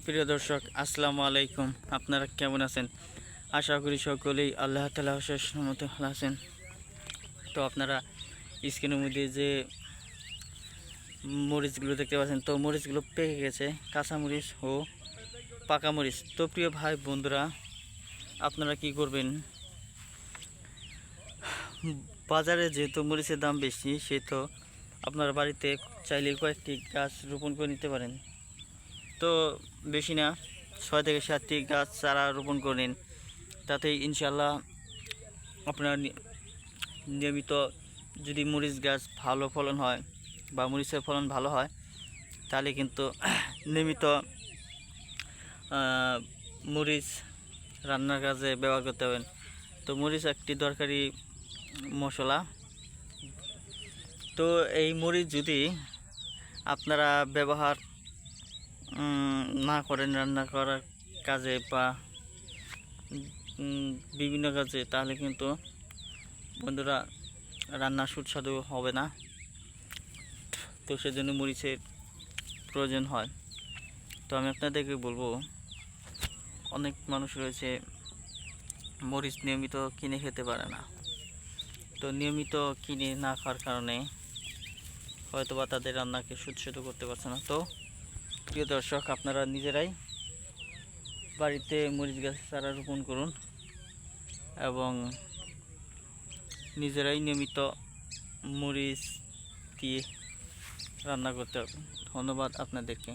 প্রিয় দর্শক, আসসালামু আলাইকুম। আপনারা কেমন আছেন? আশা করি সকলেই আল্লাহ তাআলার অশেষ রহমতে ভালো আছেন। তো আপনারা স্ক্রিনের মধ্যে যে মরিচগুলো দেখতে পাচ্ছেন, তো মরিচগুলো পেকে গেছে, কাঁচা মরিচ ও পাকা মরিচ। তো প্রিয় ভাই বন্ধুরা, আপনারা কি করবেন? বাজারে যেহেতু মরিচের দাম বেশি, সেহেতু আপনার বাড়িতে চাইলে কয়েকটি গাছ রোপণ করে নিতে পারেন। তো বেশি না, 6 থেকে 7টি গাছ চারা রোপণ করে নিন। তাতে ইনশাল্লাহ আপনার নিয়মিত যদি মরিচ গাছ ভালো ফলন হয় বা মরিচের ফলন ভালো হয়, তাহলে কিন্তু নিয়মিত মরিচ রান্নার কাজে ব্যবহার করতে হবেন। তো মরিচ একটি দরকারি মশলা। তো এই মরিচ যদি আপনারা ব্যবহার না করেন রান্না করার কাজে বা বিভিন্ন কাজে, তাহলে কিন্তু বন্ধুরা রান্না সুস্বাদু হবে না। তো সেজন্য মরিচের প্রয়োজন হয়। তো আমি আপনাদেরকে বলবো, অনেক মানুষ রয়েছে মরিচ নিয়মিত কিনে খেতে পারে না। তো নিয়মিত কিনে না খাওয়ার কারণে হয়তোবা তাদের রান্নাকে সুস্বাদু করতে পারছে না। তো প্রিয় দর্শক, আপনারা নিজেরাই বাড়িতে মরিচ গাছ চারা রোপণ করুন এবং নিজেরাই নিয়মিত মরিচ দিয়ে রান্না করতে হবে। ধন্যবাদ আপনাদেরকে।